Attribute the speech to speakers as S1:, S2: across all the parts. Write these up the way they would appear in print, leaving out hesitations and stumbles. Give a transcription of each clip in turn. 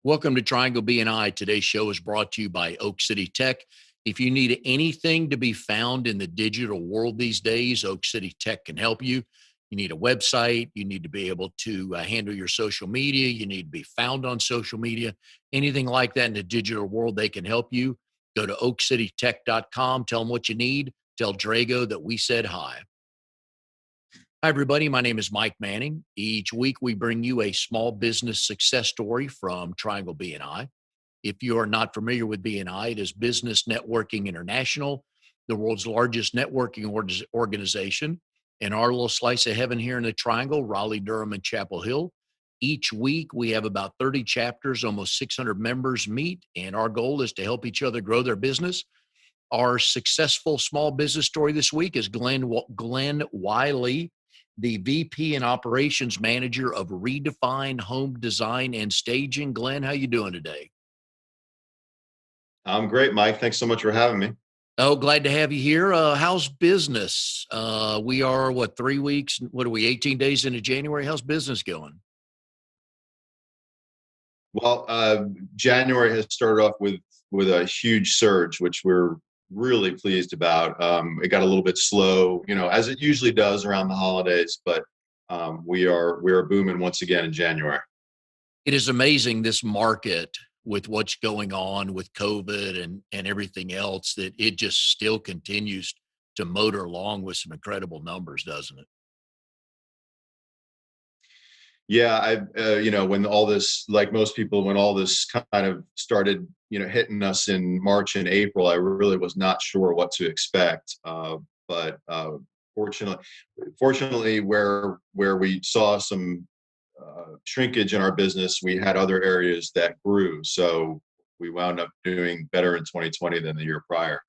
S1: Welcome to Triangle BNI. Today's show is brought to you by Oak City Tech. If you need anything to be found in the digital world these days, Oak City Tech can help you. You need a website. You need to be able to handle your social media. You need to be found on social media. Anything like that in the digital world, they can help you. Go to oakcitytech.com. Tell them what you need. Tell Drago that we said hi. Hi, everybody. My name is Mike Manning. Each week, we bring you a small business success story from Triangle BNI. If you are not familiar with BNI, it is Business Networking International, the world's largest networking organization. In our little slice of heaven here in the Triangle, Raleigh, Durham, and Chapel Hill, each week we have about 30 chapters, almost 600 members meet, and our goal is to help each other grow their business. Our successful small business story this week is Glenn Wylie, the VP and Operations Manager of reDefine Home Design and Staging. Glenn, how you doing today?
S2: I'm great, Mike. Thanks so much for having me.
S1: Oh, glad to have you here. How's business? We are, 3 weeks? What are we, 18 days into January? How's business going?
S2: Well, January has started off with a huge surge, which we're really pleased about. It got a little bit slow, as it usually does around the holidays, but we are booming once again in January.
S1: It is amazing, this market, with what's going on with COVID and everything else, that it just still continues to motor along with some incredible numbers, doesn't it?
S2: Yeah, when all this, like most people, when all this kind of started, hitting us in March and April, I really was not sure what to expect. But fortunately, fortunately, where we saw some shrinkage in our business, we had other areas that grew. So we wound up doing better in 2020 than the year prior.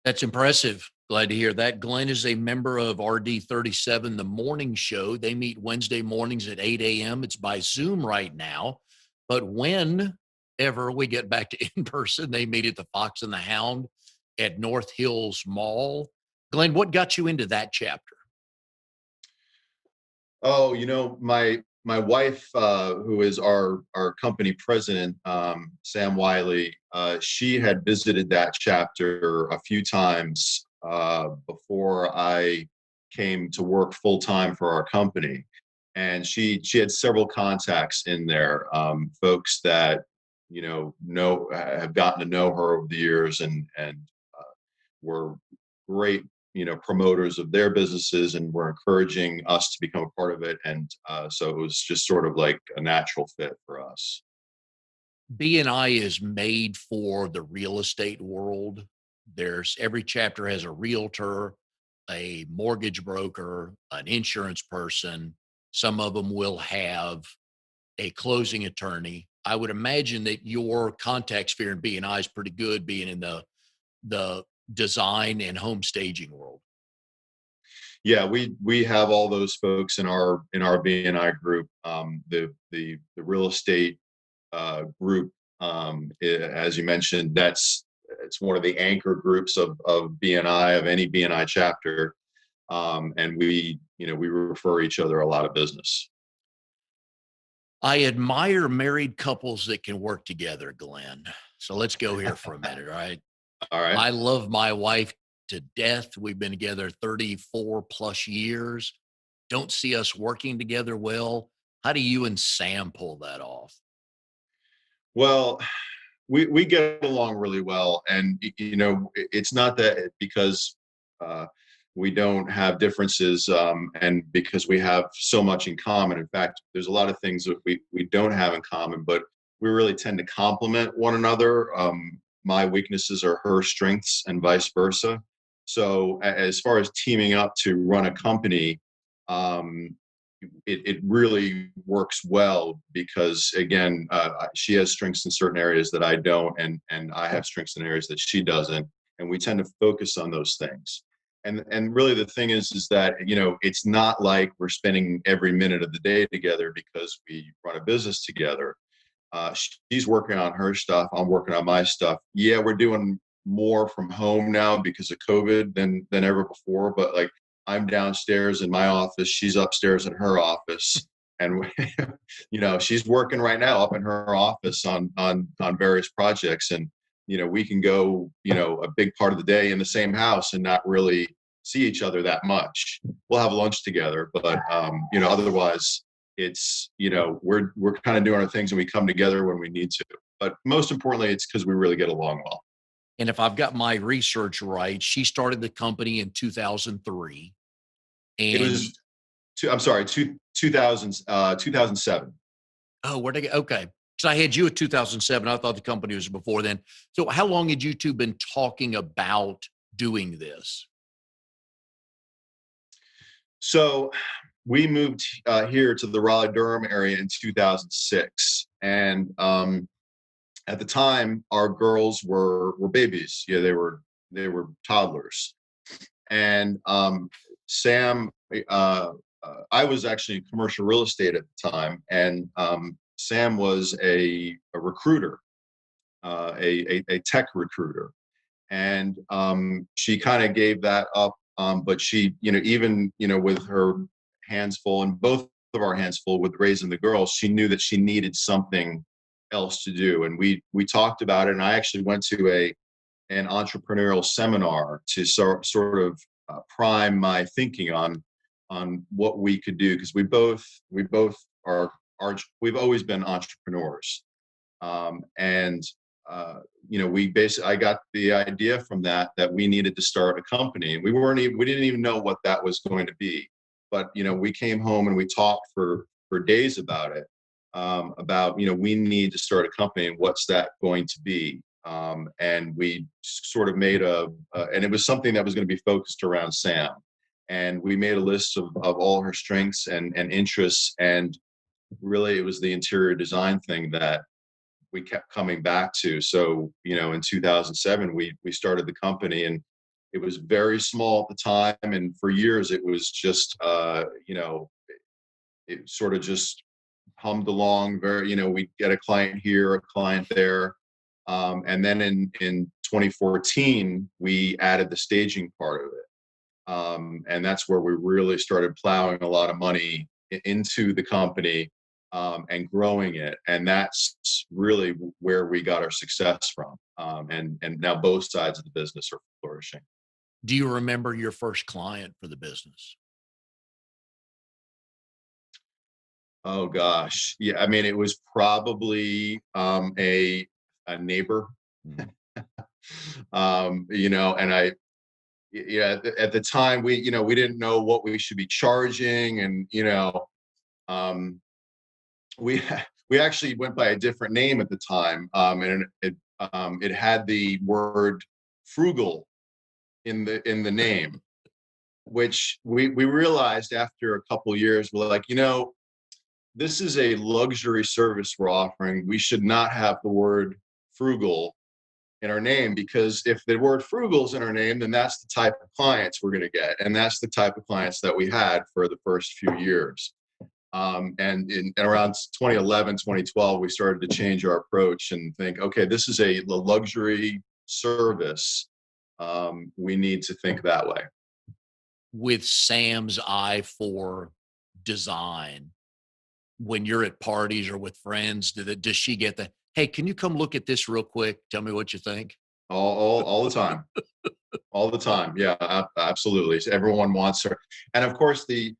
S1: That's impressive. Glad to hear that. Glenn is a member of RD37, the morning show. They meet Wednesday mornings at 8 a.m. It's by Zoom right now. But whenever we get back to in person, they meet at the Fox and the Hound at North Hills Mall. Glenn, what got you into that chapter?
S2: Oh, my wife, who is our company president, Sam Wylie, she had visited that chapter a few times before I came to work full time for our company, and she had several contacts in there, folks that know have gotten to know her over the years, and were great, promoters of their businesses and were encouraging us to become a part of it. And so it was just sort of like a natural fit for us.
S1: BNI is made for the real estate world. There's every chapter has a realtor, a mortgage broker, an insurance person. Some of them will have a closing attorney. I would imagine that your contact sphere in BNI is pretty good, being in the design and home staging world.
S2: Yeah, we have all those folks in our BNI group. The real estate group, as you mentioned, it's one of the anchor groups of BNI, of any BNI chapter, and we refer each other a lot of business.
S1: I admire married couples that can work together, Glenn. So let's go here for a minute, all right?
S2: All right.
S1: I love my wife to death. We've been together 34 plus years. Don't see us working together well. How do you and Sam pull that off?
S2: Well, we get along really well, and it's not that because uh, we don't have differences, and because we have so much in common. In fact, there's a lot of things that we don't have in common, but we really tend to complement one another. My weaknesses are her strengths, and vice versa. So as far as teaming up to run a company, um, it really works well because, again, she has strengths in certain areas that I don't, and I have strengths in areas that she doesn't, and we tend to focus on those things. And really the thing is that it's not like we're spending every minute of the day together because we run a business together. She's working on her stuff, I'm working on my stuff. Yeah, we're doing more from home now because of COVID than ever before, but like, I'm downstairs in my office, she's upstairs in her office. and she's working right now up in her office on various projects, and we can go a big part of the day in the same house and not really see each other that much. We'll have lunch together, but otherwise it's we're kind of doing our things and we come together when we need to. But most importantly, it's because we really get along well.
S1: And if I've got my research right, she started the company in 2003.
S2: It
S1: And
S2: was I'm sorry, 2007.
S1: oh, where'd I get? Okay. So I had you at 2007. I thought the company was before then. So how long had you two been talking about doing this?
S2: So we moved here to the Raleigh Durham area in 2006, and at the time our girls were babies. Yeah, they were toddlers, and Sam. I was actually in commercial real estate at the time, and Sam was a recruiter, a tech recruiter, and she kind of gave that up. But she, even with her hands full, and both of our hands full with raising the girls, she knew that she needed something else to do, and we talked about it. And I actually went to an entrepreneurial seminar to sort of prime my thinking on what we could do, because we both are we've always been entrepreneurs, and we basically I got the idea from that we needed to start a company, and we didn't even know what that was going to be, but we came home and we talked for days about it, about we need to start a company, and what's that going to be, and we sort of made and it was something that was going to be focused around Sam, and we made a list of all her strengths and interests, and really it was the interior design thing that we kept coming back to. So, in 2007, we started the company, and it was very small at the time. And for years, it was just, it sort of just hummed along. We'd get a client here, a client there. And then in 2014, we added the staging part of it. And that's where we really started plowing a lot of money into the company, and growing it. And that's really where we got our success from. And now both sides of the business are flourishing.
S1: Do you remember your first client for the business?
S2: Oh gosh, yeah. I mean, it was probably a neighbor.
S1: Mhm.
S2: And yeah, at the time we didn't know what we should be charging, and um, we we actually went by a different name at the time, and it had the word frugal in the name, which we realized after a couple of years. We're like, this is a luxury service we're offering. We should not have the word frugal in our name, because if the word frugal is in our name, then that's the type of clients we're going to get, and that's the type of clients that we had for the first few years. And in around 2011, 2012, we started to change our approach and think, okay, this is a luxury service. We need to think that way.
S1: With Sam's eye for design, when you're at parties or with friends, does she get the, hey, can you come look at this real quick? Tell me what you think.
S2: All the time, all the time. Yeah, absolutely. So everyone wants her, and of course the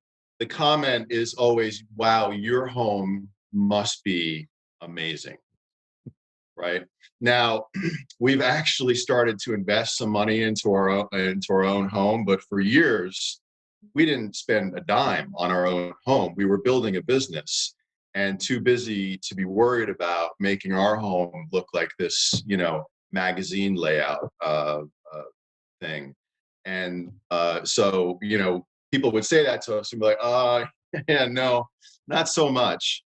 S2: comment is always, "Wow, your home must be amazing." Right now, we've actually started to invest some money into our own home, but for years we didn't spend a dime on our own home. We were building a business and too busy to be worried about making our home look like this, magazine layout thing. And so, people would say that to us and be like, yeah, no, not so much.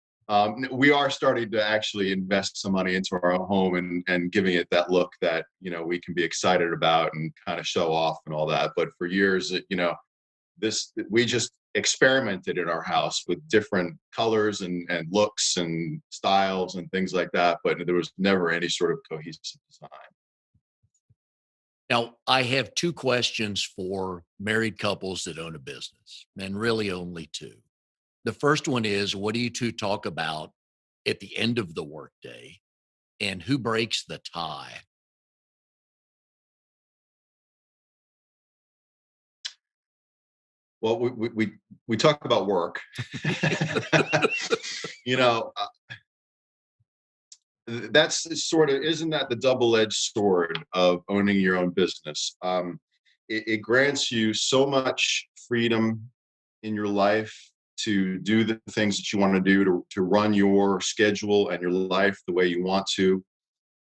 S2: We are starting to actually invest some money into our own home, and giving it that look that, we can be excited about and kind of show off and all that. But for years, we just experimented in our house with different colors and looks and styles and things like that, but there was never any sort of cohesive design.
S1: Now, I have two questions for married couples that own a business, and really only two. The first one is, what do you two talk about at the end of the workday, and who breaks the tie?
S2: Well, we talk about work. you know, that's sort of, isn't that the double-edged sword of owning your own business? It grants you so much freedom in your life to do the things that you want to do, to run your schedule and your life the way you want to.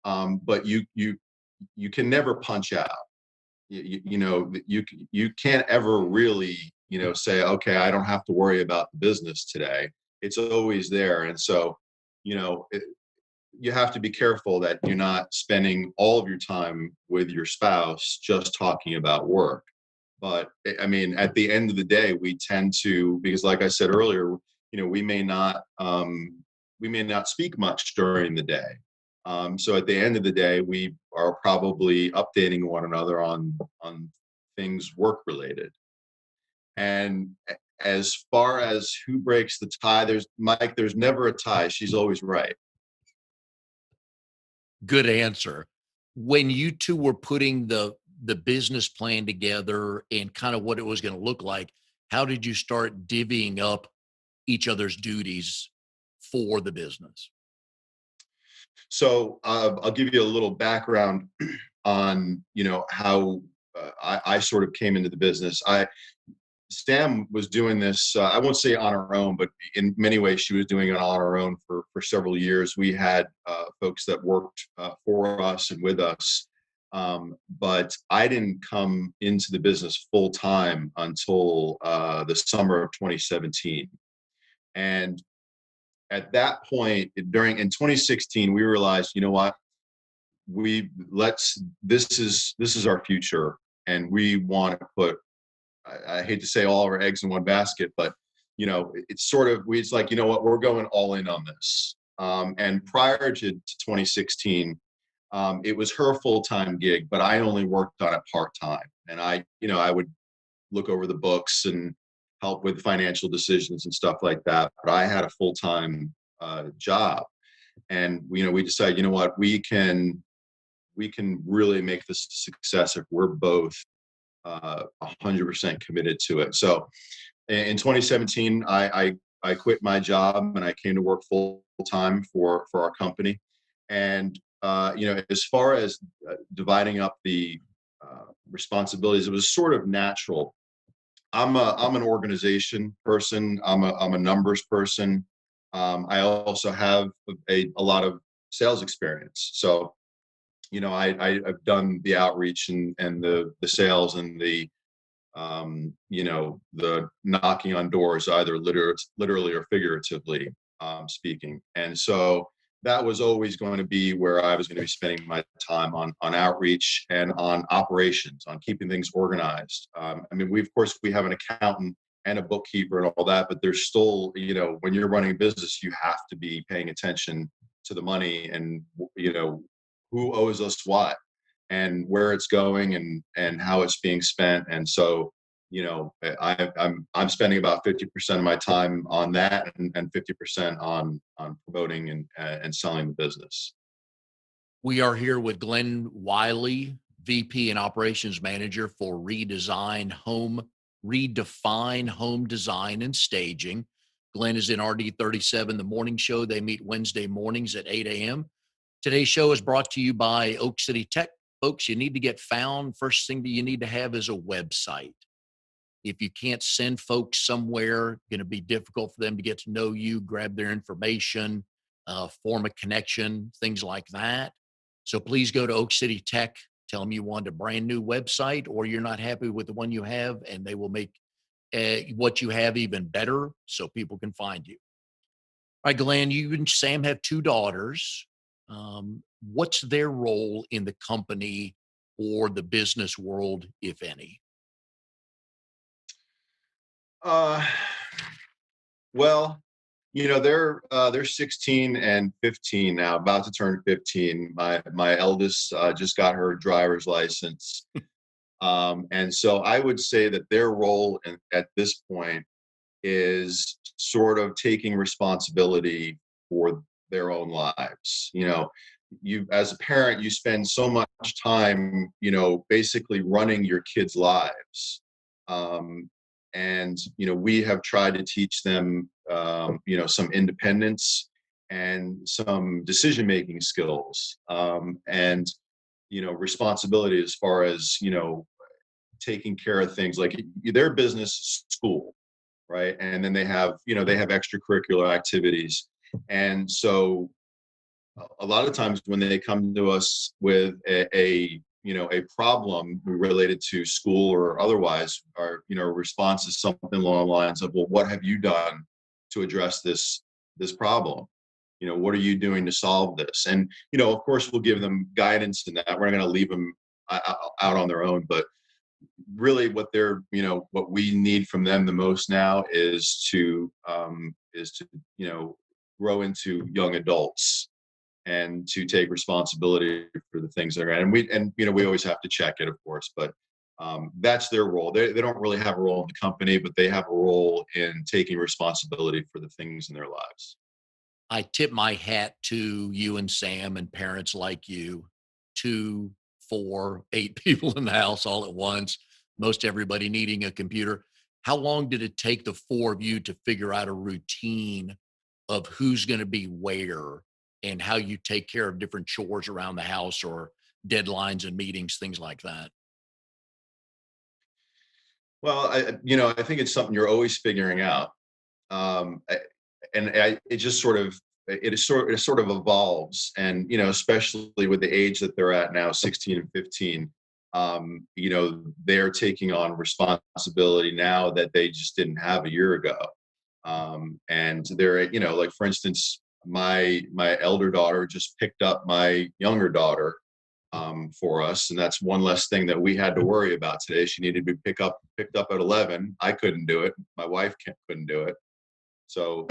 S2: But you can never punch out. You can't ever really say, okay, I don't have to worry about the business today. It's always there. And so you know it, you have to be careful that you're not spending all of your time with your spouse just talking about work. But I mean, at the end of the day, we tend to, because like I said earlier, we may not speak much during the day. So at the end of the day, we are probably updating one another on things work related. And as far as who breaks the tie, there's never a tie. She's always right.
S1: Good answer. When you two were putting the business plan together and kind of what it was going to look like, how did you start divvying up each other's duties for the business?
S2: So I'll give you a little background on how I sort of came into the business. I Sam was doing this. I won't say on her own, but in many ways she was doing it on her own for several years. We had folks that worked for us and with us, but I didn't come into the business full time until the summer of 2017. And at that point, in 2016, we realized, you know what, we let's this is our future, and we want to put, I hate to say all our eggs in one basket, but it's sort of, it's like, you know what, we're going all in on this. And prior to 2016, it was her full-time gig, but I only worked on it part-time. And I would look over the books and help with financial decisions and stuff like that. But I had a full-time job, and we decided, you know what, we can really make this a success if we're both 100% committed to it. So in 2017, I quit my job and I came to work full time for our company. And as far as dividing up the responsibilities, it was sort of natural. I'm an organization person. I'm a numbers person. I also have a lot of sales experience. So I've done the outreach and the sales and the knocking on doors, either literally or figuratively speaking. And so that was always going to be where I was going to be spending my time on outreach and on operations, on keeping things organized. I mean, of course we have an accountant and a bookkeeper and all that, but there's still, when you're running a business, you have to be paying attention to the money and who owes us what and where it's going and how it's being spent. And so I'm spending about 50% of my time on that, and 50% on promoting and selling the business.
S1: We are here with Glenn Wylie, VP and Operations Manager for reDefine Home Design and Staging. Glenn is in RD37, the morning show. They meet Wednesday mornings at 8 a.m. Today's show is brought to you by Oak City Tech. Folks, you need to get found. First thing that you need to have is a website. If you can't send folks somewhere, going to be difficult for them to get to know you, grab their information, form a connection, things like that. So please go to Oak City Tech, tell them you want a brand new website or you're not happy with the one you have, and they will make what you have even better so people can find you. All right, Glenn, you and Sam have two daughters. What's their role in the company or the business world, if any?
S2: Uh, well, they're 16 and 15 now, about to turn 15. My eldest just got her driver's license. And so I would say that their role at this point is sort of taking responsibility for their own lives. You, as a parent, you spend so much time, basically running your kids' lives. Um, and, we have tried to teach them, some independence and some decision-making skills, and, responsibility as far as, taking care of things like their business school, right? And then they have extracurricular activities. And so a lot of times when they come to us with a problem related to school or otherwise, our response is something along the lines of, well, what have you done to address this problem? What are you doing to solve this? And of course we'll give them guidance in that. We're not going to leave them out on their own, but really what we need from them the most now is to grow into young adults and to take responsibility for the things that are, and we always have to check it, of course, but that's their role. They don't really have a role in the company, but they have a role in taking responsibility for the things in their lives.
S1: I tip my hat to you and Sam and parents like you, 2, 4, 8 people in the house all at once, most everybody needing a computer. How long did it take the 4 of you to figure out a routine of who's gonna be where and how you take care of different chores around the house or deadlines and meetings, things like that?
S2: Well, I think it's something you're always figuring out. um, I- it just sort of evolves, and especially with the age that they're at now, 16 and 15. They're taking on responsibility now that they just didn't have a year ago. And they're, like, for instance, my elder daughter just picked up my younger daughter, for us, and that's one less thing that we had to worry about today. She needed to be picked up at 11. I couldn't do it. My wife couldn't do it. So,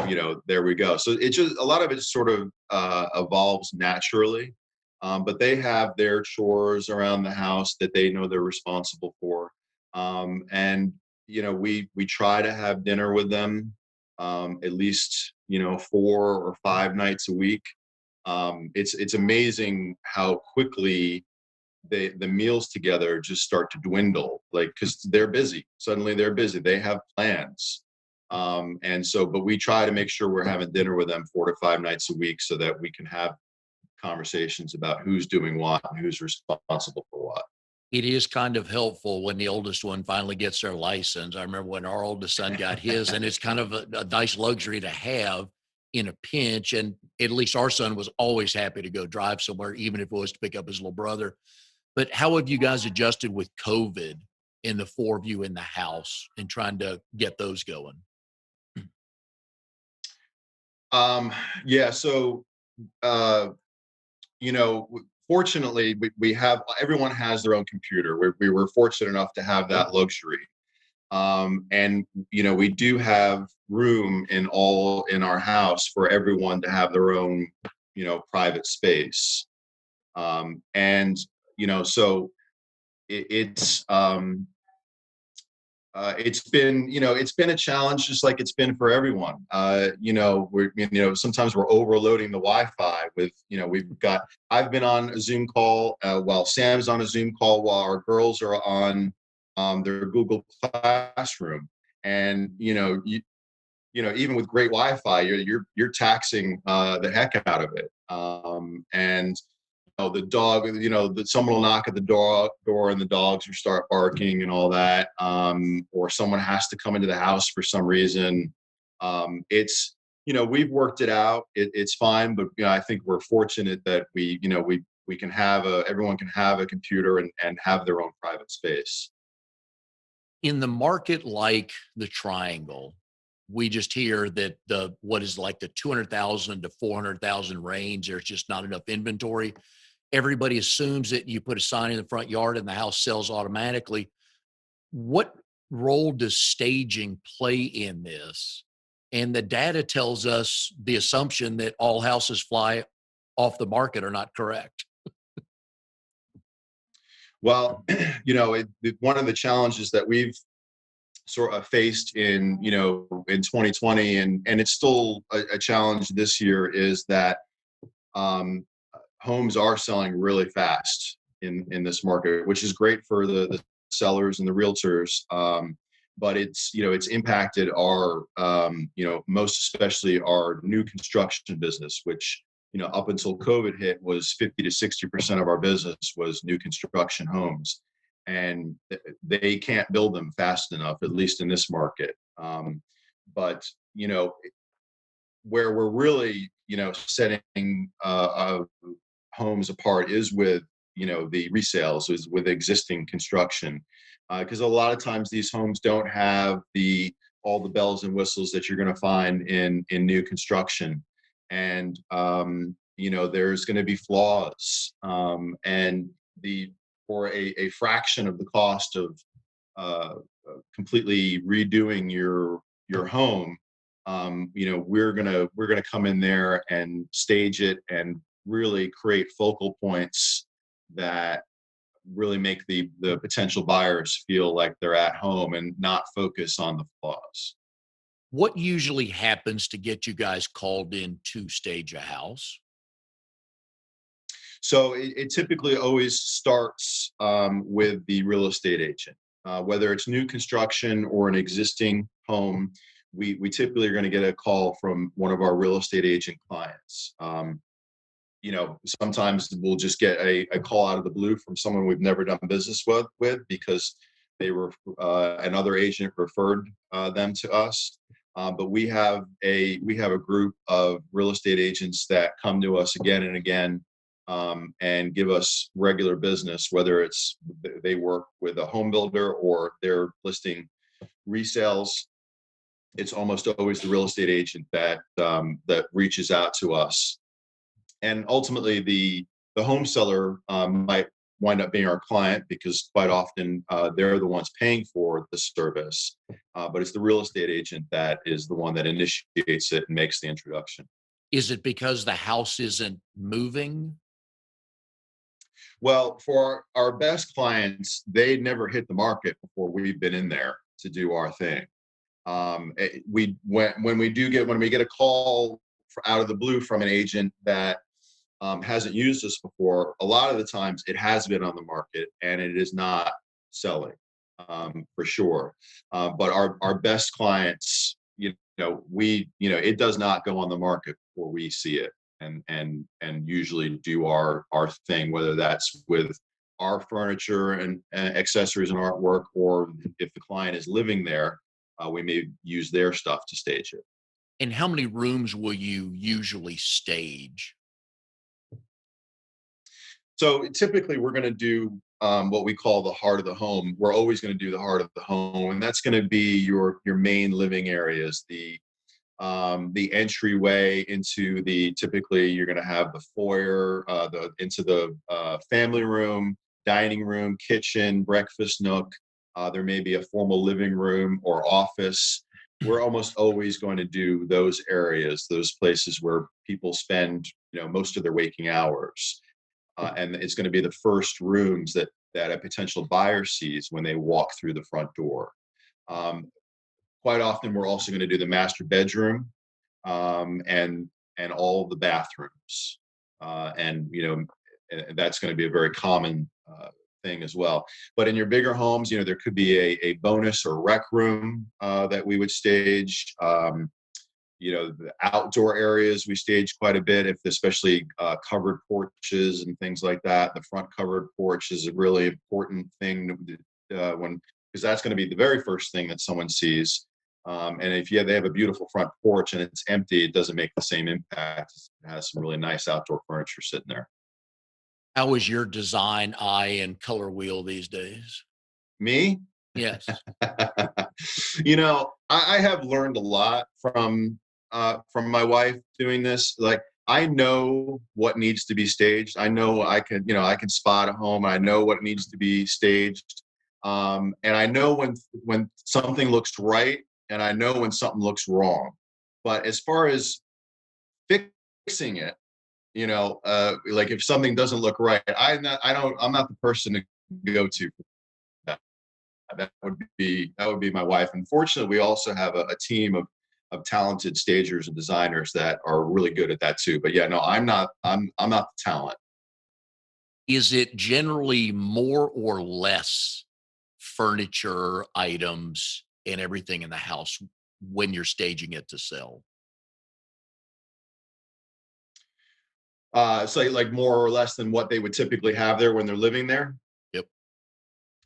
S2: there we go. So it just, a lot of it sort of evolves naturally. But they have their chores around the house that they know they're responsible for. And, we try to have dinner with them, at least, 4 or 5 nights a week. It's amazing how quickly the meals together just start to dwindle, like, because they're busy. Suddenly they're busy, they have plans. And so, but we try to make sure we're having dinner with them 4 to 5 nights a week so that we can have conversations about who's doing what and who's responsible for what.
S1: It is kind of helpful when the oldest one finally gets their license. I remember when our oldest son got his, and it's kind of a nice luxury to have in a pinch. And at least our son was always happy to go drive somewhere, even if it was to pick up his little brother. But how have you guys adjusted with COVID and the 4 of you in the house and trying to get those going?
S2: um yeah, so uh fortunately, we have, everyone has their own computer. We were fortunate enough to have that luxury. And we do have room in our house for everyone to have their own private space. And so it's been a challenge, just like it's been for everyone. Sometimes we're overloading the Wi-Fi with, I've been on a Zoom call, while Sam's on a Zoom call, while our girls are on their Google Classroom. And even with great Wi-Fi, you're taxing the heck out of it. And the dog, that someone will knock at the door and the dogs will start barking and all that, or someone has to come into the house for some reason. It's we've worked it out. It's fine, but I think we're fortunate that we can have everyone can have a computer and have their own private space.
S1: In the market like the Triangle, we just hear that the what is like the 200,000 to 400,000 range, there's just not enough inventory. Everybody assumes that you put a sign in the front yard and the house sells automatically. What role does staging play in this? And the data tells us the assumption that all houses fly off the market are not correct.
S2: Well, one of the challenges that we've sort of faced in, in 2020, and it's still a challenge this year, is that um, homes are selling really fast in this market, which is great for the sellers and the realtors. But it's impacted our, most especially our new construction business, which, up until COVID hit, was 50 to 60% of our business was new construction homes. And they can't build them fast enough, at least in this market. But, where we're really, setting homes apart is with, the resales, is with existing construction, because a lot of times these homes don't have the all the bells and whistles that you're going to find in new construction. And there's going to be flaws, and the for a fraction of the cost of uh, completely redoing your home, we're gonna come in there and stage it and really create focal points that really make the potential buyers feel like they're at home and not focus on the flaws.
S1: What usually happens to get you guys called in to stage a house?
S2: So it typically always starts with the real estate agent, whether it's new construction or an existing home. We typically are going to get a call from one of our real estate agent clients. Sometimes we'll just get a call out of the blue from someone we've never done business with because they were another agent referred them to us. But we have a group of real estate agents that come to us again and again, and give us regular business, whether it's they work with a home builder or they're listing resales. It's almost always the real estate agent that reaches out to us, and ultimately the home seller might wind up being our client, because quite often they're the ones paying for the service. But it's the real estate agent that is the one that initiates it and makes the introduction.
S1: Is it because the house isn't moving?
S2: Well, for our best clients, they never hit the market before we've been in there to do our thing. We when we get a call out of the blue from an agent that hasn't used us before, a lot of the times it has been on the market and it is not selling, for sure. But our best clients, it does not go on the market before we see it, and usually do our thing, whether that's with our furniture and accessories and artwork, or if the client is living there, we may use their stuff to stage it.
S1: And how many rooms will you usually stage?
S2: So typically, we're going to do what we call the heart of the home. We're always going to do the heart of the home, and that's going to be your main living areas, the entryway into the. Typically, you're going to have the foyer, the into the family room, dining room, kitchen, breakfast nook. There may be a formal living room or office. We're almost always going to do those areas, those places where people spend, most of their waking hours. And it's going to be the first rooms that a potential buyer sees when they walk through the front door. Um, Quite often, we're also going to do the master bedroom, and all the bathrooms, and that's going to be a very common thing as well. But in your bigger homes, there could be a bonus or rec room that we would stage. The outdoor areas we stage quite a bit, if especially covered porches and things like that. The front covered porch is a really important thing when because that's going to be the very first thing that someone sees. And if they have a beautiful front porch and it's empty, it doesn't make the same impact. It has some really nice outdoor furniture sitting there.
S1: How is your design eye and color wheel these days?
S2: Me,
S1: Yes.
S2: I have learned a lot from my wife doing this. Like, I know what needs to be staged. I know I can spot a home. I know what needs to be staged, and I know when something looks right, and I know when something looks wrong. But as far as fixing it, like if something doesn't look right, I'm not the person to go to for that. That would be my wife. Unfortunately, we also have a team of talented stagers and designers that are really good at that too. But yeah, no, I'm not the talent.
S1: Is it generally more or less furniture items and everything in the house when you're staging it to sell?
S2: So like more or less than what they would typically have there when they're living there.
S1: Yep.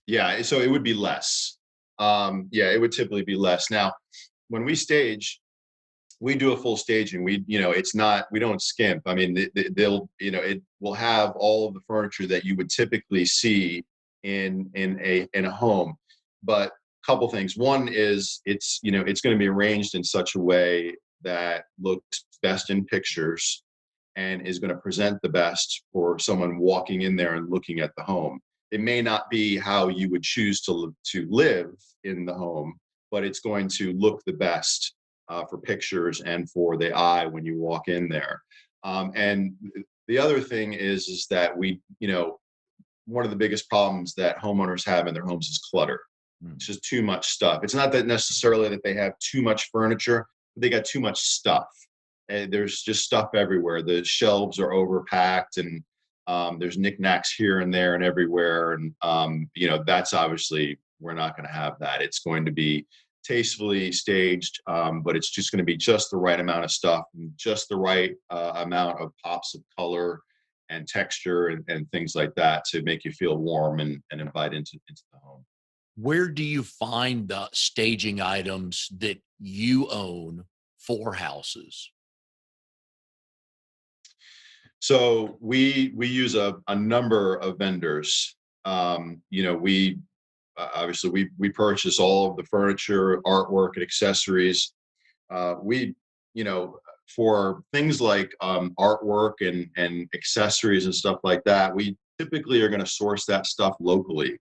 S2: Yeah, so it would be less. Yeah, it would typically be less. Now, when we stage, we do a full staging. It's not, we don't skimp. I mean, they'll, it will have all of the furniture that you would typically see in a home. But a couple things. One is it's going to be arranged in such a way that looks best in pictures and is going to present the best for someone walking in there and looking at the home. It may not be how you would choose to live in the home, but it's going to look the best for pictures and for the eye when you walk in there. And the other thing is that one of the biggest problems that homeowners have in their homes is clutter.
S1: Mm.
S2: It's just too much stuff. It's not that necessarily that they have too much furniture, but they got too much stuff. And there's just stuff everywhere. The shelves are overpacked, and there's knickknacks here and there and everywhere. And that's obviously, we're not going to have that. It's going to be tastefully staged, but it's just going to be just the right amount of stuff and just the right amount of pops of color and texture and things like that to make you feel warm and invite into the home.
S1: Where do you find the staging items that you own for houses?
S2: So we use a number of vendors. We obviously we purchase all of the furniture, artwork, and accessories. We you know for things like artwork and accessories and stuff like that, we typically are going to source that stuff locally.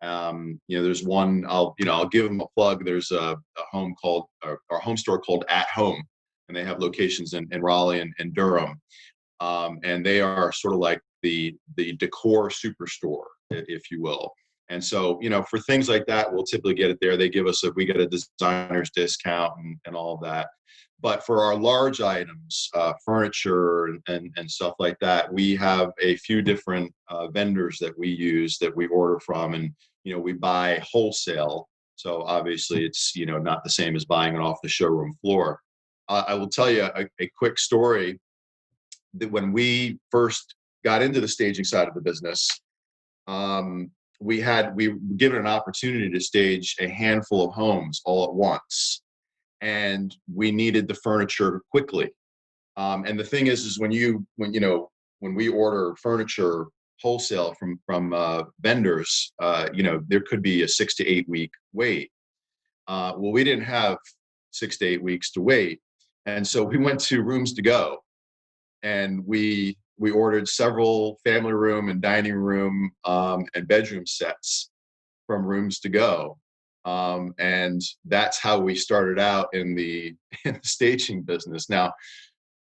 S2: There's one, I'll give them a plug. There's a home called our home store called At Home, and they have locations in Raleigh and Durham. And they are sort of like the decor superstore, if you will. And so, for things like that, we'll typically get it there. They give us we get a designer's discount and all of that. But for our large items, furniture and stuff like that, we have a few different vendors that we use that we order from, and we buy wholesale. So obviously, it's not the same as buying it off the showroom floor. I will tell you a quick story that when we first got into the staging side of the business, we were given an opportunity to stage a handful of homes all at once, and we needed the furniture quickly. And the thing is when we order furniture wholesale from vendors, there could be a 6 to 8 week wait. Well, we didn't have 6 to 8 weeks to wait, and so we went to Rooms to Go, and we ordered several family room and dining room and bedroom sets from Rooms to Go. And that's how we started out in the staging business. Now,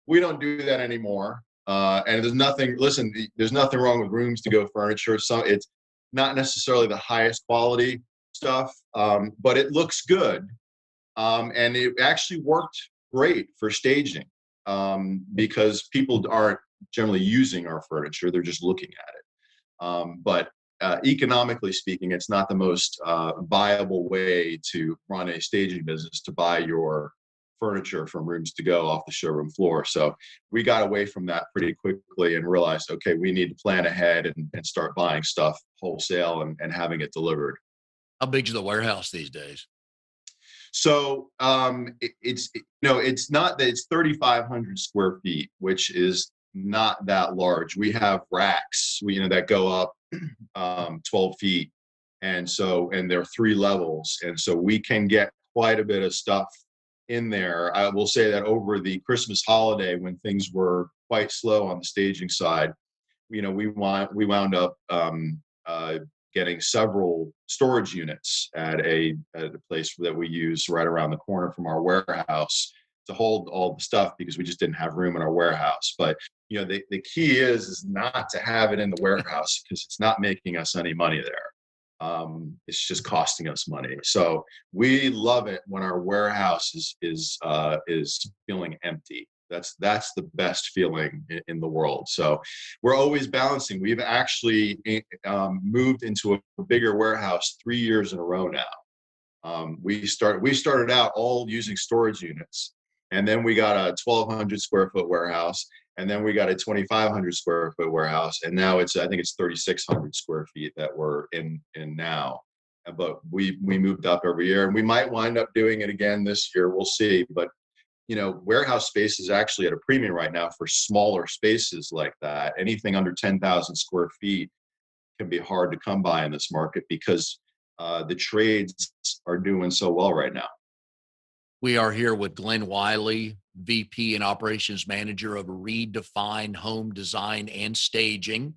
S2: we don't do that anymore. And there's nothing wrong with Rooms to Go furniture. So it's not necessarily the highest quality stuff, but it looks good. And it actually worked great for staging, because people aren't generally using our furniture, they're just looking at it. But economically speaking, it's not the most viable way to run a staging business, to buy your furniture from Rooms to Go off the showroom floor. So we got away from that pretty quickly and realized, okay, we need to plan ahead and start buying stuff wholesale and having it delivered.
S1: How big's the warehouse these days?
S2: So it's not that it's 3,500 square feet, which is not that large. We have racks, that go up 12 feet, and there are 3 levels, and so we can get quite a bit of stuff in there. I will say that over the Christmas holiday, when things were quite slow on the staging side, we wound up getting several storage units at a place that we use right around the corner from our warehouse to hold all the stuff, because we just didn't have room in our warehouse. But the key is not to have it in the warehouse, because it's not making us any money there. It's just costing us money. So we love it when our warehouse is feeling empty. That's the best feeling in the world. So we're always balancing. We've actually moved into a bigger warehouse 3 years in a row now. We started out all using storage units, and then we got a 1,200 square foot warehouse, and then we got a 2,500 square foot warehouse, and now I think it's 3,600 square feet that we're in now. But we moved up every year, and we might wind up doing it again this year. We'll see. But warehouse space is actually at a premium right now for smaller spaces like that. Anything under 10,000 square feet can be hard to come by in this market because the trades are doing so well right now.
S1: We are here with Glenn Wylie, VP and Operations Manager of reDefine Home Design and Staging.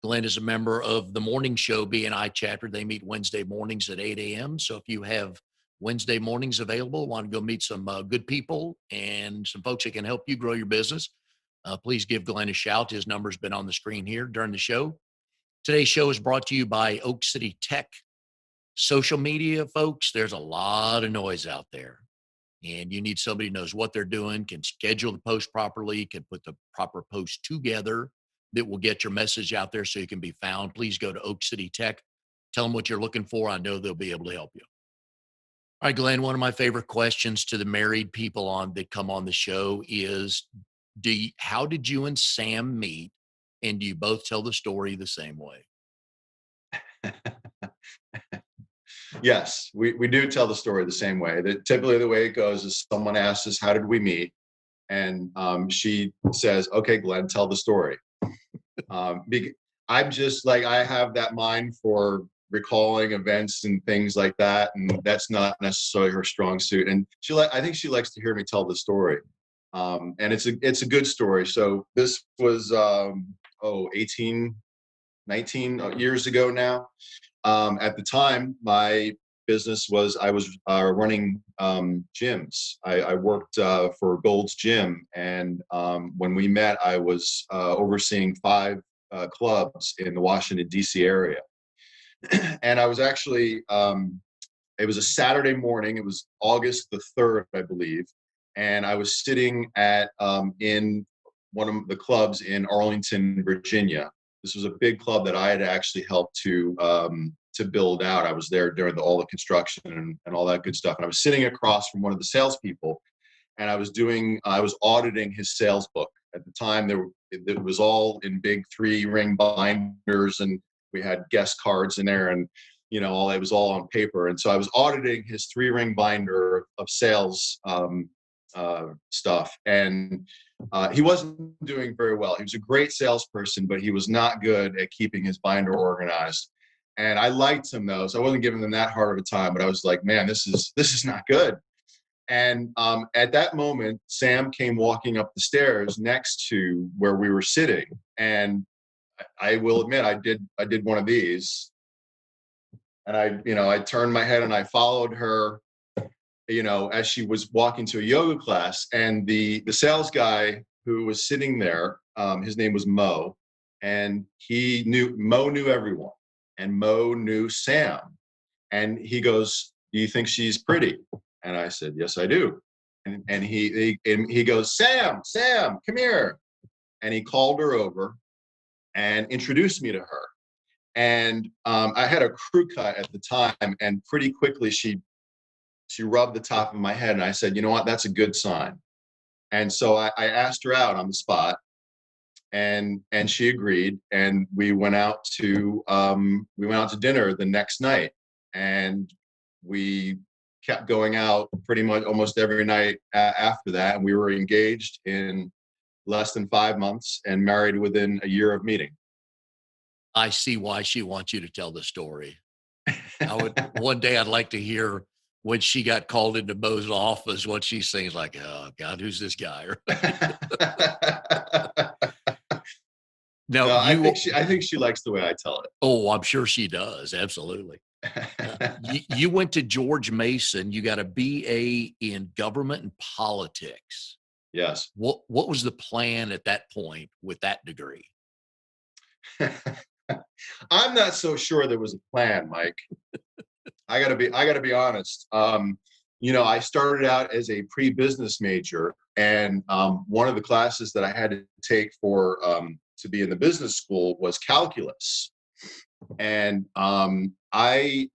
S1: Glenn is a member of the morning show BNI chapter. They meet Wednesday mornings at 8 a.m. So if you have Wednesday mornings available, want to go meet some good people and some folks that can help you grow your business, please give Glenn a shout. His number's been on the screen here during the show. Today's show is brought to you by Oak City Tech. Social media, folks, there's a lot of noise out there. And you need somebody who knows what they're doing, can schedule the post properly, can put the proper post together that will get your message out there so you can be found. Please go to Oak City Tech. Tell them what you're looking for. I know they'll be able to help you. All right, Glenn, one of my favorite questions to the married people that come on the show is, how did you and Sam meet? And do you both tell the story the same way?
S2: Yes, we do tell the story the same way. Typically the way it goes is someone asks us, how did we meet? And she says, okay, Glenn, tell the story. I'm just like, I have that mind for recalling events and things like that. And that's not necessarily her strong suit. And I think she likes to hear me tell the story. And it's a good story. So this was, 18, 19 years ago now. At the time, my business was I was running gyms. I worked for Gold's Gym, and when we met, I was overseeing 5 clubs in the Washington D.C. area. And I was actually it was a Saturday morning. It was August the 3rd, I believe, and I was sitting at in one of the clubs in Arlington, Virginia. This was a big club that I had actually helped to build out. I was there during all the construction and all that good stuff. And I was sitting across from one of the salespeople, and I was auditing his sales book. At the time, it was all in big 3-ring binders, and we had guest cards in there, and it was all on paper. And so I was auditing his 3-ring binder of sales stuff, and he wasn't doing very well. He was a great salesperson, but he was not good at keeping his binder organized. And I liked him though, so I wasn't giving him that hard of a time. But I was like, man, this is not good. And at that moment, Sam came walking up the stairs next to where we were sitting, and I will admit, I did one of these, and I turned my head and I followed her, as she was walking to a yoga class. And the sales guy who was sitting there, his name was Mo, and Mo knew everyone, and Mo knew Sam. And he goes, do you think she's pretty? And I said, yes, I do. And he goes, Sam, come here. And he called her over and introduced me to her. And I had a crew cut at the time, and pretty quickly she rubbed the top of my head, and I said, you know what, that's a good sign. And so I asked her out on the spot, and she agreed, and we went out to dinner the next night, and we kept going out pretty much almost every night after that, and we were engaged in less than 5 months and married within a year of meeting.
S1: I see why she wants you to tell the story. One day I'd like to hear when she got called into Mo's office, what she's saying is like, oh God, who's this guy? Now,
S2: no, I think she likes the way I tell it.
S1: Oh, I'm sure she does. Absolutely. You went to George Mason. You got a BA in government and politics.
S2: Yes.
S1: What was the plan at that point with that degree?
S2: I'm not so sure there was a plan, Mike. I gotta be honest. I started out as a pre-business major, and one of the classes that I had to take for to be in the business school was calculus. And I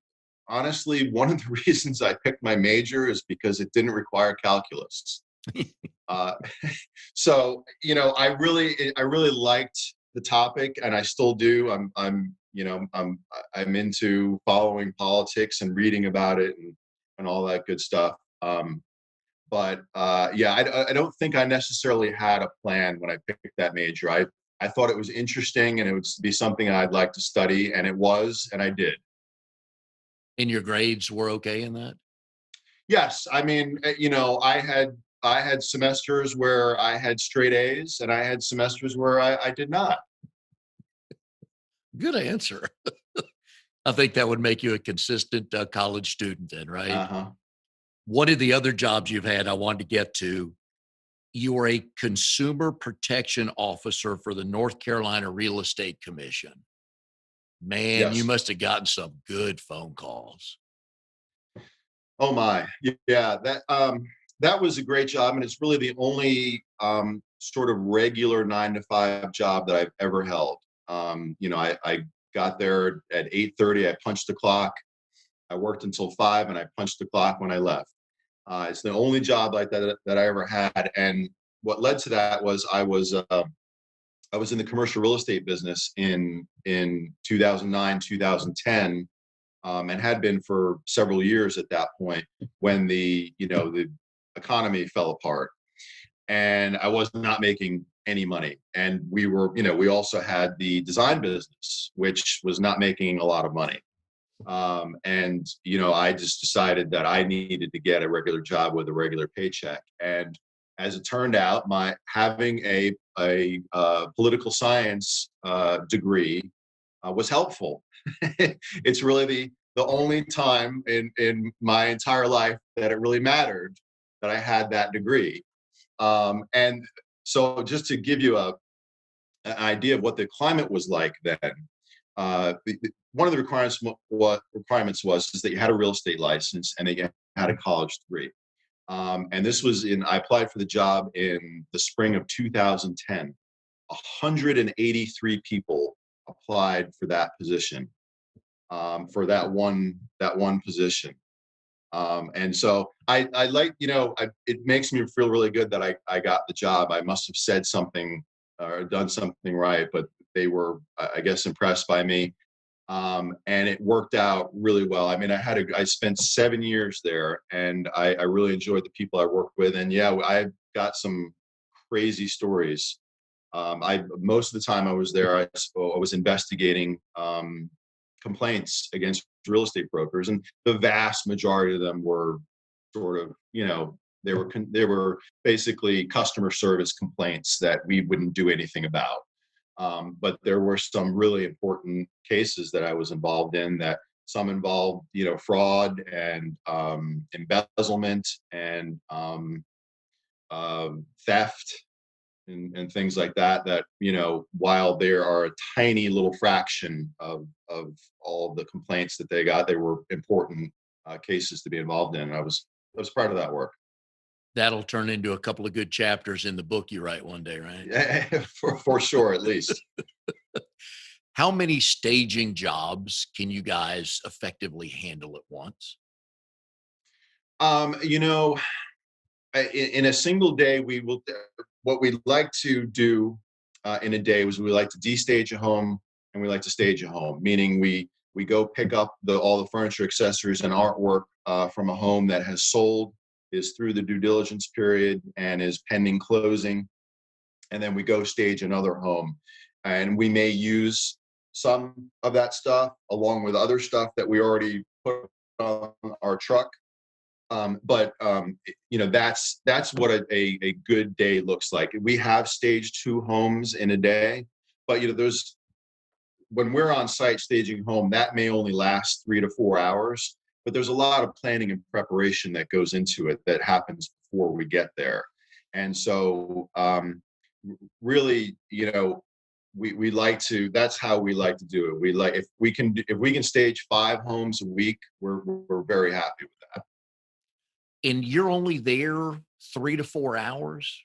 S2: honestly, one of the reasons I picked my major is because it didn't require calculus. Uh, so I really liked the topic, and I still do. I'm into following politics and reading about it and all that good stuff. But yeah, I don't think I necessarily had a plan when I picked that major. I thought it was interesting and it would be something I'd like to study, and it was, and I did.
S1: And your grades were okay in that?
S2: Yes, I mean, I had semesters where I had straight A's, and I had semesters where I did not.
S1: Good answer. I think that would make you a consistent college student then, right?
S2: Uh-huh.
S1: One of the other jobs you've had, I wanted to get to, you were a consumer protection officer for the North Carolina Real Estate Commission. Man, you
S2: Yes.
S1: must have gotten some good phone calls.
S2: Oh my. Yeah, that was a great job, and it's really the only sort of regular 9 to 5 job that I've ever held. I got there at 8:30. I punched the clock. I worked until 5, and I punched the clock when I left. It's the only job like that I ever had, and what led to that was I was in the commercial real estate business in 2009, 2010, and had been for several years at that point when the economy fell apart, and I was not making any money. And we also had the design business, which was not making a lot of money. And I just decided that I needed to get a regular job with a regular paycheck. And as it turned out, my having a political science degree was helpful. It's really the only time in my entire life that it really mattered that I had that degree. And so, just to give you an idea of what the climate was like then, one of the requirements was is that you had a real estate license and that you had a college degree. And this was I applied for the job in the spring of 2010. 183 people applied for that position, for that one position. And so I like, it makes me feel really good that I got the job. I must have said something or done something right, but they were, I guess, impressed by me. And it worked out really well. I mean, I spent 7 years there, and I really enjoyed the people I worked with. And yeah, I got some crazy stories. I Most of the time I was there, I was investigating complaints against real estate brokers, and the vast majority of them were sort of, they were basically customer service complaints that we wouldn't do anything about. But there were some really important cases that I was involved in, that some involved, fraud and embezzlement and theft and things like that. That, while there are a tiny little fraction of all of the complaints that they got, they were important cases to be involved in. I was part of that work.
S1: That'll turn into a couple of good chapters in the book you write one day, right?
S2: For sure, at least.
S1: How many staging jobs can you guys effectively handle at once?
S2: Um, you know, in a single day, what we like to do in a day was we like to destage a home and we like to stage a home, meaning we go pick up all the furniture, accessories, and artwork from a home that has sold, is through the due diligence period, and is pending closing, and then we go stage another home, and we may use some of that stuff along with other stuff that we already put on our truck. But that's what a good day looks like. We have staged 2 homes in a day, but there's when we're on site staging home, that may only last 3 to 4 hours. But there's a lot of planning and preparation that goes into it that happens before we get there. And so, really, we like to, that's how we like to do it. We like, if we can stage 5 homes a week, we're very happy with that.
S1: And you're only there 3 to 4 hours?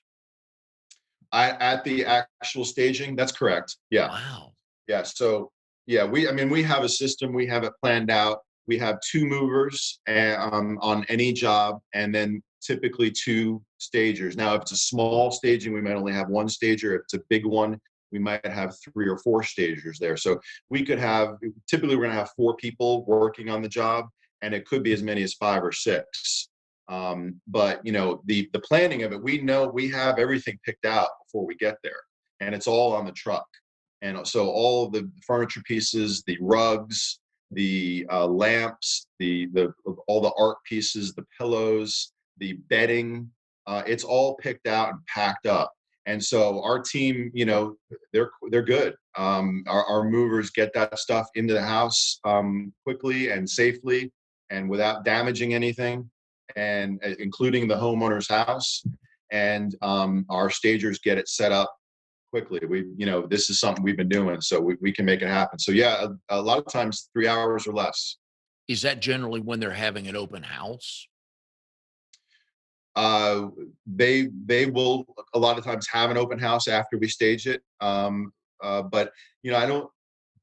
S2: At the actual staging, that's correct. Yeah.
S1: Wow.
S2: Yeah. So yeah, I mean, we have a system. We have it planned out. We have 2 movers on any job, and then typically 2 stagers. Now, if it's a small staging, we might only have 1 stager. If it's a big one, we might have 3 or 4 stagers there. So we could have, typically we're going to have 4 people working on the job, and it could be as many as 5 or 6. But the planning of it, we know we have everything picked out before we get there, and it's all on the truck. And so all of the furniture pieces, the rugs, the lamps, the all the art pieces, the pillows, the bedding, it's all picked out and packed up. And so our team, they're good. Our movers get that stuff into the house quickly and safely and without damaging anything, and including the homeowner's house. And our stagers get it set up quickly. This is something we've been doing, so we can make it happen. So yeah, a lot of times 3 hours or less.
S1: Is that generally when they're having an open house?
S2: Uh, they will a lot of times have an open house after we stage it. But I don't.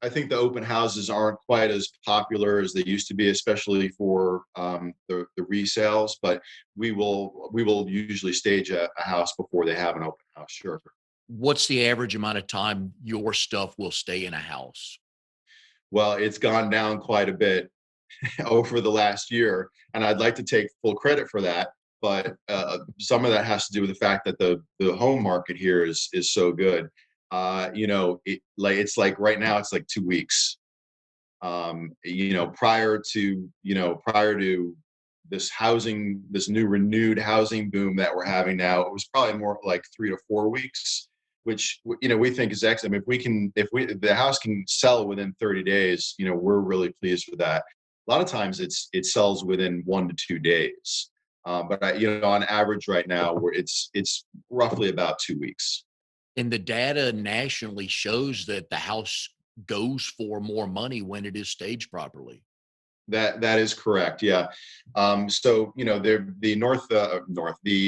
S2: I think the open houses aren't quite as popular as they used to be, especially for the resales. But we will usually stage a house before they have an open house. Sure.
S1: What's the average amount of time your stuff will stay in a house?
S2: Well, it's gone down quite a bit over the last year, and I'd like to take full credit for that. But some of that has to do with the fact that the home market here is so good. It's like right now it's like 2 weeks. Prior to this new renewed housing boom that we're having now, it was probably more like 3 to 4 weeks, which we think is excellent. I mean, if the house can sell within 30 days, we're really pleased with that. A lot of times it sells within 1 to 2 days. But on average right now, it's roughly about 2 weeks.
S1: And the data nationally shows that the house goes for more money when it is staged properly.
S2: That is correct. Yeah. So the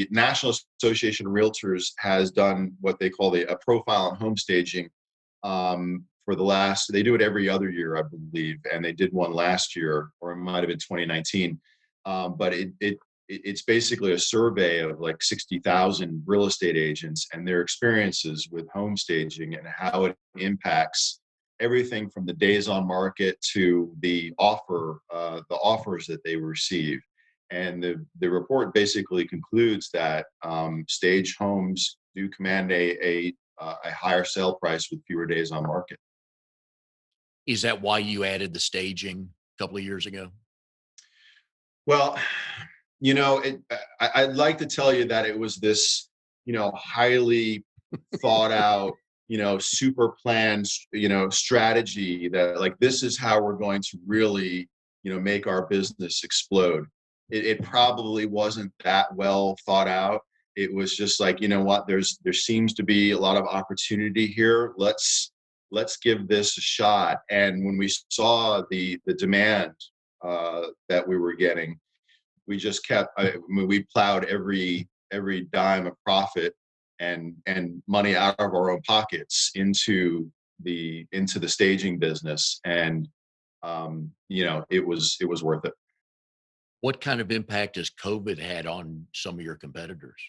S2: National Association of Realtors has done what they call a profile on home staging. For the last, they do it every other year, I believe, and they did one last year, or it might have been 2019. But it's basically a survey of like 60,000 real estate agents and their experiences with home staging and how it impacts everything from the days on market to the offers that they receive. And the report basically concludes that stage homes do command a higher sale price with fewer days on market.
S1: Is that why you added the staging a couple of years ago?
S2: Well, I'd like to tell you that it was this, highly thought out, super planned, strategy that like, this is how we're going to really, make our business explode. It probably wasn't that well thought out. It was just like, what, there seems to be a lot of opportunity here. Let's give this a shot. And when we saw the demand that we were getting, we just kept. We plowed every dime of profit and money out of our own pockets into the staging business, and it was worth it.
S1: What kind of impact has COVID had on some of your competitors?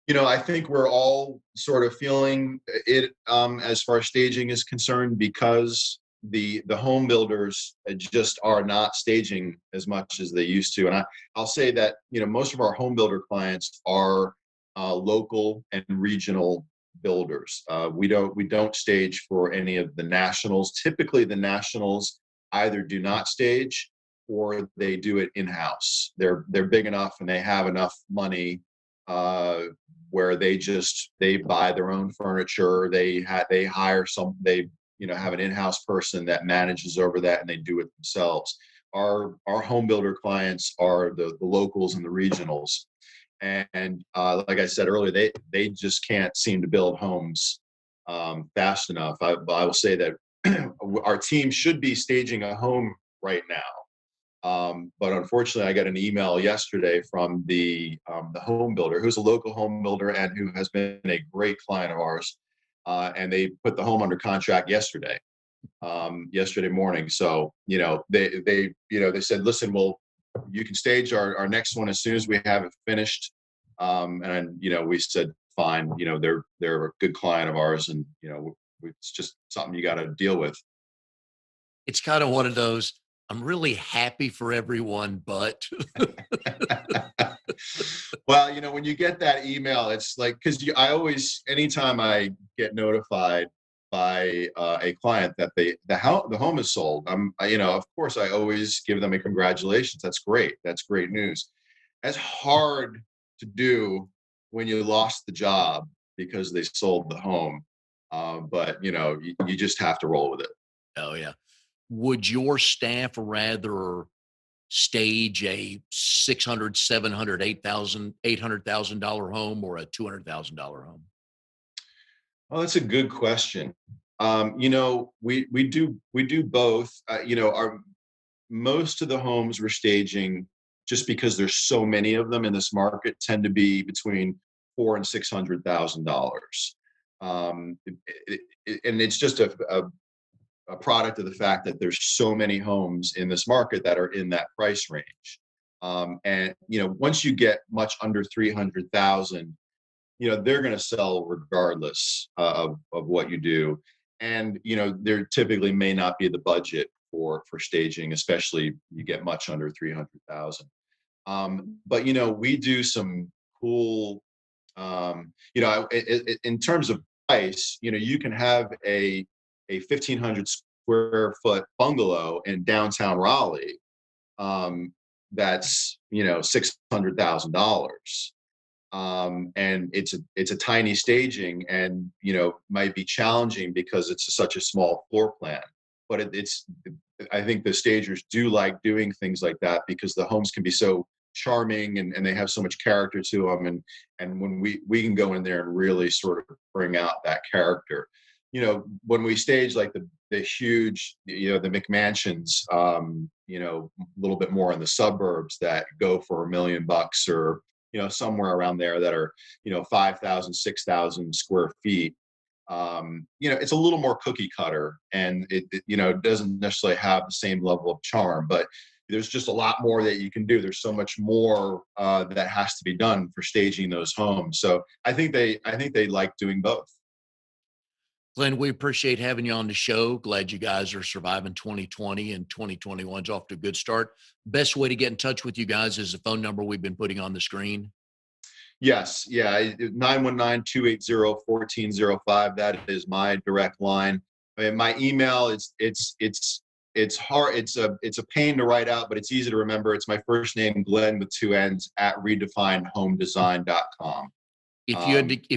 S2: I think we're all sort of feeling it as far as staging is concerned, because the home builders just are not staging as much as they used to. And I'll say that most of our home builder clients are local and regional builders. We don't stage for any of the nationals. Typically, the nationals either do not stage or they do it in house. They're big enough and they have enough money where they buy their own furniture. They hire they have an in-house person that manages over that, and they do it themselves. Our home builder clients are the locals and the regionals, and like I said earlier, they just can't seem to build homes fast enough. I will say that our team should be staging a home right now. But unfortunately, I got an email yesterday from the home builder, who's a local home builder and who has been a great client of ours. And they put the home under contract yesterday morning. So, they said, listen, you can stage our next one as soon as we have it finished. And we said, fine, they're a good client of ours, and it's just something you got to deal with.
S1: It's kind of one of those, I'm really happy for everyone, but
S2: Well, when you get that email, it's like, because I always, anytime I get notified by a client that the home is sold, of course, I always give them a congratulations. That's great. That's great news. That's hard to do when you lost the job because they sold the home. But you just have to roll with it.
S1: oh yeah. Would your staff rather stage a 600, 700, 8,000, $800,000 home or a $200,000 home?
S2: Oh, that's a good question. We do both. Our most of the homes we're staging, just because there's so many of them in this market, tend to be between $400,000 and $600,000. And it's just a product of the fact that there's so many homes in this market that are in that price range. And once you get much under 300,000, they're going to sell regardless of what you do. And there typically may not be the budget for staging, especially you get much under 300,000. But we do some cool, in terms of price, you can have a 1,500 square foot bungalow in downtown Raleigh, that's $600,000. And it's a tiny staging, and might be challenging because it's such a small floor plan. But I think the stagers do like doing things like that because the homes can be so charming, and they have so much character to them, and when we can go in there and really sort of bring out that character. When we stage like the huge, the McMansions, a little bit more in the suburbs that go for $1 million, or somewhere around there, that are 5,000, 6,000 square feet. It's a little more cookie cutter, and it doesn't necessarily have the same level of charm, but there's just a lot more that you can do. There's so much more that has to be done for staging those homes. So I think they like doing both.
S1: Glenn, we appreciate having you on the show. Glad you guys are surviving 2020, and 2021's off to a good start. Best way to get in touch with you guys is the phone number we've been putting on the screen.
S2: Yes. Yeah. 919-280-1405. That is my direct line. I mean, my email it's hard. It's a pain to write out, but it's easy to remember. It's my first name, Glenn, with 2 N's, @redefinehomedesign.com.
S1: If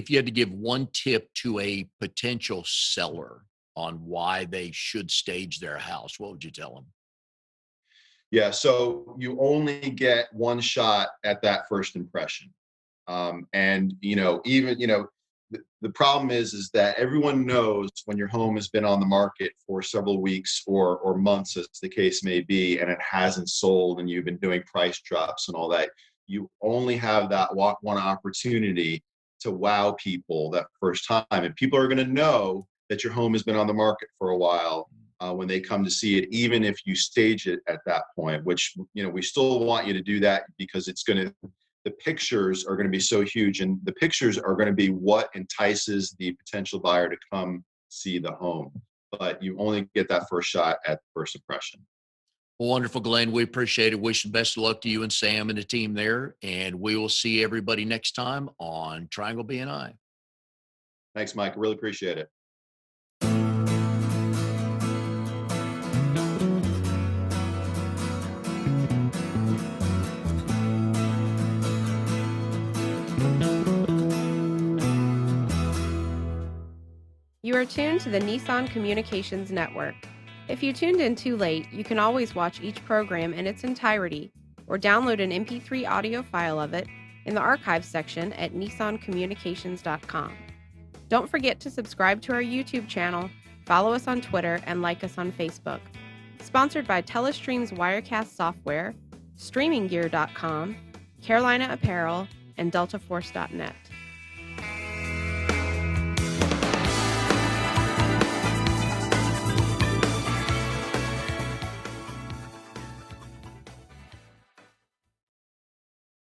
S1: you had to give one tip to a potential seller on why they should stage their house, what would you tell them?
S2: Yeah. So you only get one shot at that first impression. And the problem is that everyone knows when your home has been on the market for several weeks or months, as the case may be, and it hasn't sold, and you've been doing price drops and all that. You only have that one opportunity to wow people that first time, and people are going to know that your home has been on the market for a while when they come to see it, even if you stage it at that point. Which we still want you to do that, because the pictures are going to be so huge, and the pictures are going to be what entices the potential buyer to come see the home. But you only get that first shot at first impression.
S1: Well, wonderful, Glenn. We appreciate it. Wish the best of luck to you and Sam and the team there. And we will see everybody next time on Triangle BNI.
S2: Thanks, Mike. Really appreciate it.
S3: You are tuned to the Nissan Communications Network. If you tuned in too late, you can always watch each program in its entirety or download an MP3 audio file of it in the archives section at nissancommunications.com. Don't forget to subscribe to our YouTube channel, follow us on Twitter, and like us on Facebook. Sponsored by Telestream's Wirecast software, StreamingGear.com, Carolina Apparel, and DeltaForce.net.